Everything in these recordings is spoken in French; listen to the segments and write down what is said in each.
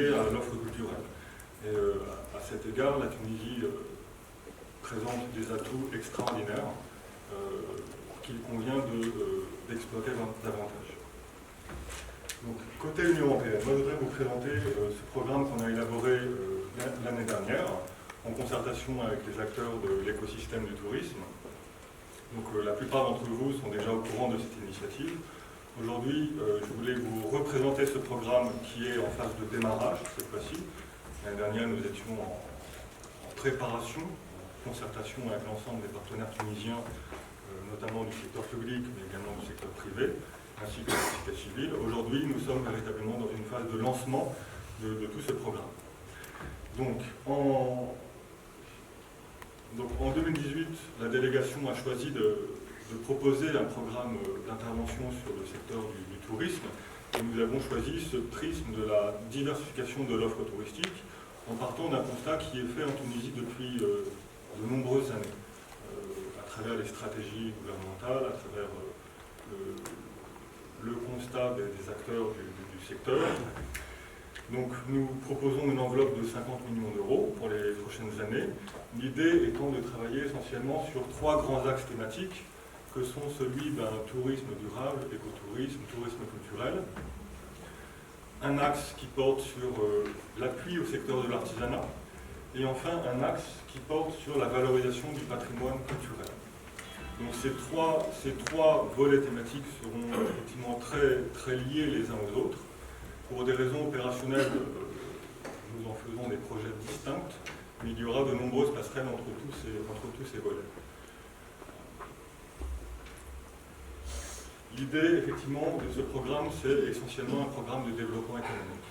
liées à l'offre culturelle. Et à cet égard, la Tunisie présente des atouts extraordinaires qu'il convient d'exploiter davantage. Donc, côté Union européenne, moi je voudrais vous présenter ce programme qu'on a élaboré l'année dernière en concertation avec les acteurs de l'écosystème du tourisme. Donc la plupart d'entre vous sont déjà au courant de cette initiative. Aujourd'hui, je voulais vous représenter ce programme qui est en phase de démarrage cette fois-ci. L'année dernière, nous étions en préparation, en concertation avec l'ensemble des partenaires tunisiens, notamment du secteur public, mais également du secteur privé, ainsi que de la société civile. Aujourd'hui, nous sommes véritablement dans une phase de lancement de tout ce programme. Donc, en 2018, la délégation a choisi de proposer un programme d'intervention sur le secteur du tourisme, et nous avons choisi ce prisme de la diversification de l'offre touristique en partant d'un constat qui est fait en Tunisie depuis de nombreuses années, à travers les stratégies gouvernementales, à travers le constat des acteurs du secteur. Donc nous proposons une enveloppe de 50 millions d'euros pour les prochaines années, l'idée étant de travailler essentiellement sur 3 grands axes thématiques, que sont celui d'un tourisme durable, écotourisme, tourisme culturel, un axe qui porte sur l'appui au secteur de l'artisanat, et enfin un axe qui porte sur la valorisation du patrimoine culturel. Donc ces trois volets thématiques seront effectivement très liés les uns aux autres. Pour des raisons opérationnelles, nous en faisons des projets distincts, mais il y aura de nombreuses passerelles entre tous ces volets. L'idée, effectivement, de ce programme, c'est essentiellement un programme de développement économique.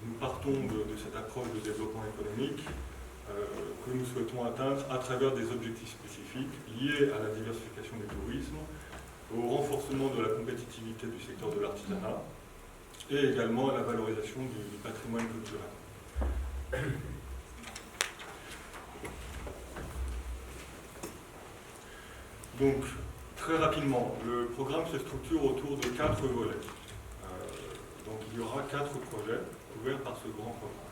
Nous partons de cette approche de développement économique que nous souhaitons atteindre à travers des objectifs spécifiques liés à la diversification du tourisme, au renforcement de la compétitivité du secteur de l'artisanat et également à la valorisation du patrimoine culturel. Donc, très rapidement, le programme se structure autour de 4 volets. Donc il y aura 4 projets couverts par ce grand programme.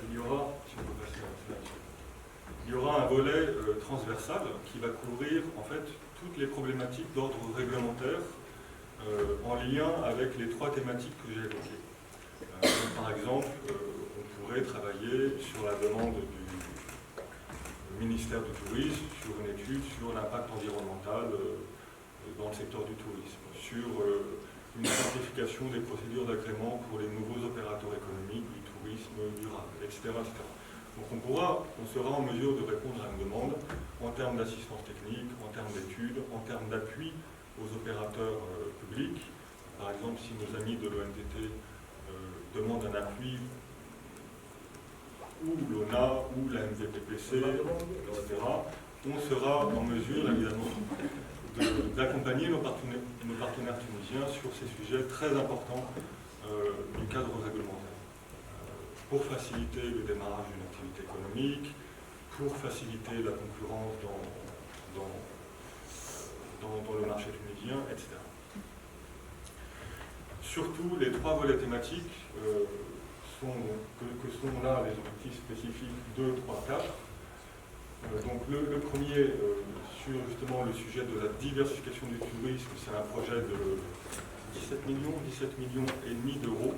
Il y aura, si on peut passer à la slide, il y aura un volet transversal qui va couvrir en fait toutes les problématiques d'ordre réglementaire en lien avec les 3 thématiques que j'ai évoquées. Par exemple, on pourrait travailler sur la demande du ministère du Tourisme, sur une étude sur l'impact environnemental dans le secteur du tourisme, sur une simplification des procédures d'agrément pour les nouveaux opérateurs économiques du tourisme durable, etc., etc. Donc on sera en mesure de répondre à une demande en termes d'assistance technique, en termes d'études, en termes d'appui aux opérateurs publics. Par exemple, si nos amis de l'ONTT demandent un appui, ou l'ONA, ou la MVPPC, etc., on sera en mesure, évidemment, d'accompagner nos partenaires tunisiens sur ces sujets très importants du cadre réglementaire, pour faciliter le démarrage d'une activité économique, pour faciliter la concurrence dans le marché tunisien, etc. Surtout, les 3 volets thématiques que sont là les objectifs spécifiques 2, 3, 4. Donc le premier, sur justement le sujet de la diversification du tourisme, c'est un projet de 17 millions et demi d'euros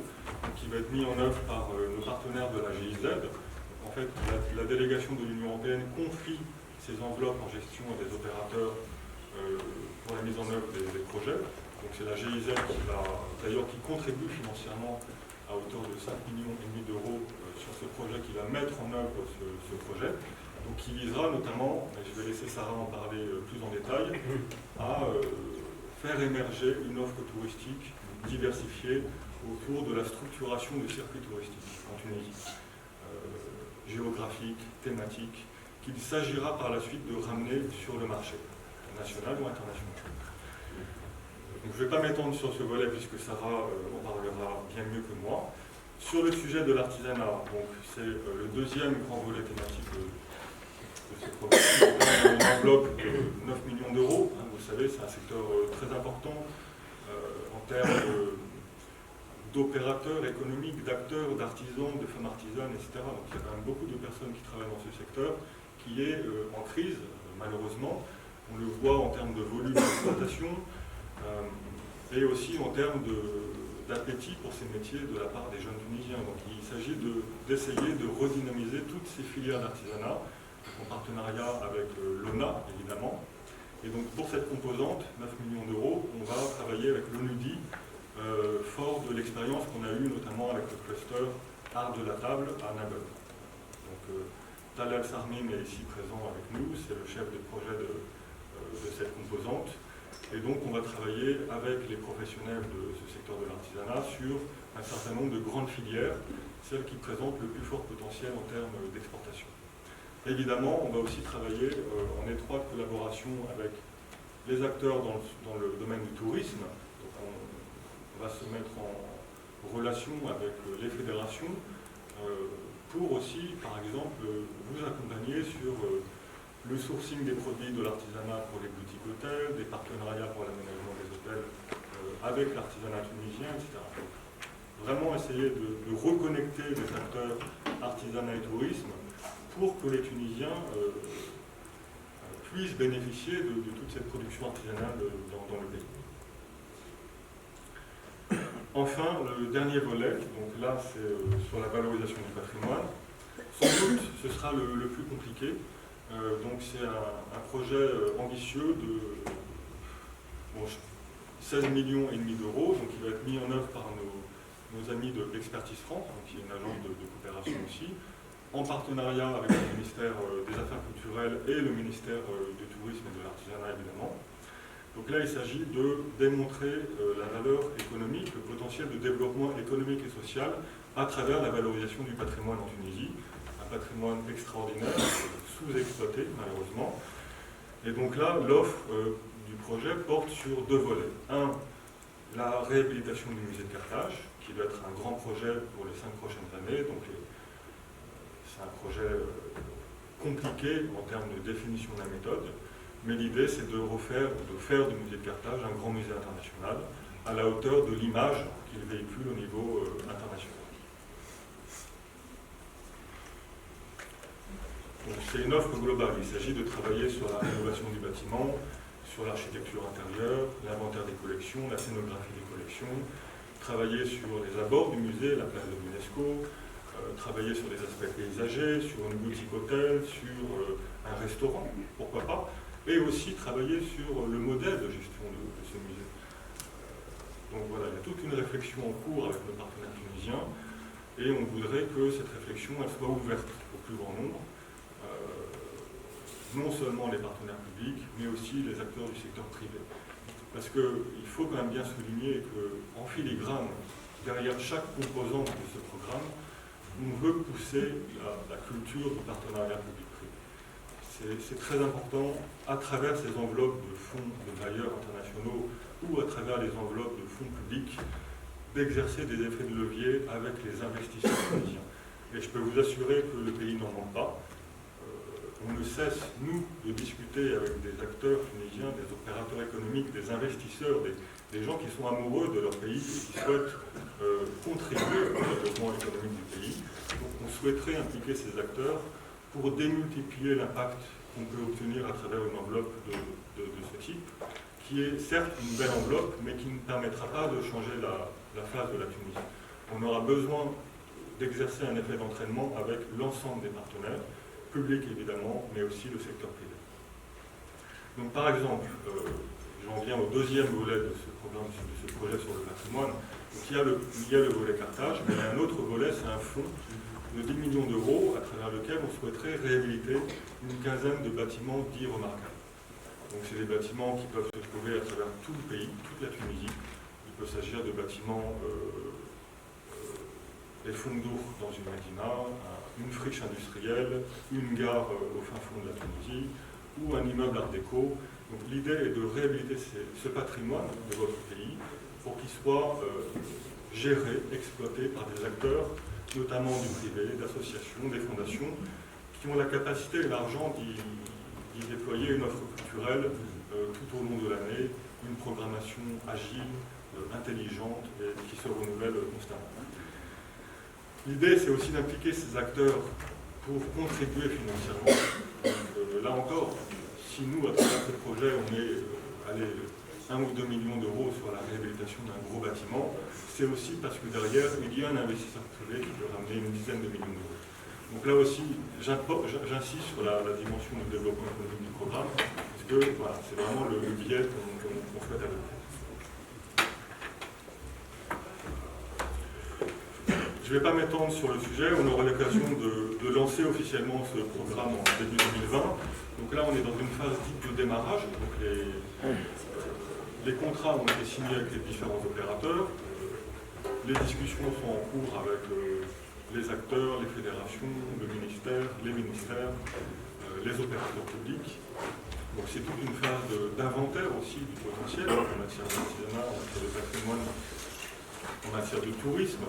qui va être mis en œuvre par nos partenaires de la GIZ. En fait, la délégation de l'Union européenne confie ces enveloppes en gestion à des opérateurs pour la mise en œuvre des projets. Donc c'est la GIZ qui contribue financièrement à hauteur de 5 millions et demi d'euros sur ce projet, qui va mettre en œuvre ce projet. Donc qui visera notamment, et je vais laisser Sarah en parler plus en détail, à faire émerger une offre touristique diversifiée autour de la structuration du circuit touristique en Tunisie, géographique, thématique, qu'il s'agira par la suite de ramener sur le marché, national ou international. Donc, je ne vais pas m'étendre sur ce volet puisque Sarah en parlera bien mieux que moi. Sur le sujet de l'artisanat, donc c'est le deuxième grand volet thématique de ce programme, une enveloppe de 9 millions d'euros. Vous le savez, c'est un secteur très important en termes d'opérateurs économiques, d'acteurs, d'artisans, de femmes artisanes, etc. Donc il y a quand même beaucoup de personnes qui travaillent dans ce secteur qui est en crise, malheureusement. On le voit en termes de volume d'exploitation et aussi en termes d'appétit pour ces métiers de la part des jeunes Tunisiens. Donc il s'agit d'essayer de redynamiser toutes ces filières d'artisanat en partenariat avec l'ONA, évidemment. Et donc pour cette composante, 9 millions d'euros, on va travailler avec l'ONUDI, fort de l'expérience qu'on a eue notamment avec le cluster Art de la table à Nagol. Donc Talal Sarmim est ici présent avec nous, c'est le chef de projet de cette composante. Et donc on va travailler avec les professionnels de ce secteur de l'artisanat sur un certain nombre de grandes filières, celles qui présentent le plus fort potentiel en termes d'exportation. Évidemment, on va aussi travailler en étroite collaboration avec les acteurs dans le domaine du tourisme. Donc on va se mettre en relation avec les fédérations pour aussi, par exemple, vous accompagner sur le sourcing des produits de l'artisanat pour les boutiques hôtels, des partenariats pour l'aménagement des hôtels avec l'artisanat tunisien, etc. Donc, vraiment essayer de reconnecter les acteurs artisanat et tourisme pour que les Tunisiens puissent bénéficier de toute cette production artisanale dans le pays. Enfin, le dernier volet, donc là c'est sur la valorisation du patrimoine. Sans doute, ce sera le plus compliqué. Donc c'est un projet ambitieux de 16,5 millions d'euros, donc il va être mis en œuvre par nos amis de l'Expertise France, donc qui est une agence de coopération aussi, en partenariat avec le ministère des Affaires culturelles et le ministère du Tourisme et de l'Artisanat évidemment. Donc là il s'agit de démontrer la valeur économique, le potentiel de développement économique et social à travers la valorisation du patrimoine en Tunisie, un patrimoine extraordinaire, sous-exploité malheureusement. Et donc là l'offre du projet porte sur deux volets. Un, la réhabilitation du musée de Carthage, qui va être un grand projet pour les 5 prochaines années. Donc c'est un projet compliqué en termes de définition de la méthode, mais l'idée c'est de faire du musée de Carthage un grand musée international à la hauteur de l'image qu'il véhicule au niveau international. C'est une offre globale, il s'agit de travailler sur la rénovation du bâtiment, sur l'architecture intérieure, l'inventaire des collections, la scénographie des collections, travailler sur les abords du musée, la place de l'UNESCO, travailler sur les aspects paysagers, sur une boutique hôtel, sur un restaurant, pourquoi pas, et aussi travailler sur le modèle de gestion de ce musée. Donc voilà, il y a toute une réflexion en cours avec nos partenaires tunisiens, et on voudrait que cette réflexion elle soit ouverte au plus grand nombre, non seulement les partenaires publics, mais aussi les acteurs du secteur privé. Parce qu'il faut quand même bien souligner qu'en filigrane, derrière chaque composante de ce programme, on veut pousser la culture du partenariat public-privé. C'est très important, à travers ces enveloppes de fonds de bailleurs internationaux ou à travers les enveloppes de fonds publics, d'exercer des effets de levier avec les investisseurs tunisiens. Et je peux vous assurer que le pays n'en manque pas. On ne cesse, nous, de discuter avec des acteurs tunisiens, des opérateurs économiques, des investisseurs, des gens qui sont amoureux de leur pays et qui souhaitent contribuer au développement économique du pays. Donc on souhaiterait impliquer ces acteurs pour démultiplier l'impact qu'on peut obtenir à travers une enveloppe de ce type, qui est certes une belle enveloppe, mais qui ne permettra pas de changer la face de la Tunisie. On aura besoin d'exercer un effet d'entraînement avec l'ensemble des partenaires, public évidemment, mais aussi le secteur privé. Donc par exemple, j'en viens au deuxième volet de ce programme, de ce projet sur le patrimoine. Donc, il y a le volet Carthage, mais il y a un autre volet, c'est un fonds de 10 millions d'euros à travers lequel on souhaiterait réhabiliter une quinzaine de bâtiments dits remarquables. Donc c'est des bâtiments qui peuvent se trouver à travers tout le pays, toute la Tunisie. Il peut s'agir de bâtiments, des fonds d'ours dans une médina, une friche industrielle, une gare au fin fond de la Tunisie, ou un immeuble art déco. Donc l'idée est de réhabiliter ce patrimoine de votre pays pour qu'il soit géré, exploité par des acteurs, notamment du privé, d'associations, des fondations, qui ont la capacité et l'argent d'y déployer une offre culturelle tout au long de l'année, une programmation agile, intelligente et qui se renouvelle constamment. L'idée, c'est aussi d'impliquer ces acteurs pour contribuer financièrement. Donc, là encore, si nous, à travers ce projet, on met 1 ou 2 millions d'euros sur la réhabilitation d'un gros bâtiment, c'est aussi parce que derrière, il y a un investisseur privé qui peut ramener une dizaine de millions d'euros. Donc là aussi, j'insiste sur la dimension du développement économique du programme, parce que voilà, c'est vraiment le biais qu'on souhaite adopter. Je ne vais pas m'étendre sur le sujet, on aura l'occasion de lancer officiellement ce programme en début 2020. Donc là, on est dans une phase dite de démarrage. Donc les contrats ont été signés avec les différents opérateurs. Les discussions sont en cours avec les acteurs, les fédérations, le ministère, les ministères, les opérateurs publics. Donc c'est toute une phase d'inventaire aussi du potentiel en matière d'artisanat, en matière de patrimoine, en matière de tourisme.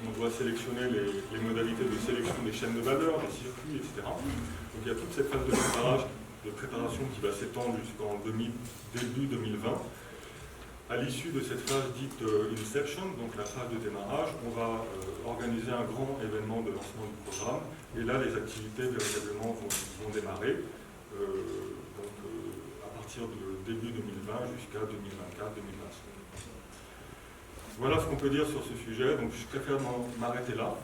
On doit sélectionner les modalités de sélection des chaînes de valeur, des circuits, etc. Donc il y a toute cette phase de préparation qui va s'étendre jusqu'en début 2020. À l'issue de cette phase dite Inception, donc la phase de démarrage, on va organiser un grand événement de lancement du programme. Et là, les activités véritablement vont démarrer à partir de début 2020 jusqu'à 2024-2025. Voilà ce qu'on peut dire sur ce sujet. Donc je préfère m'arrêter là.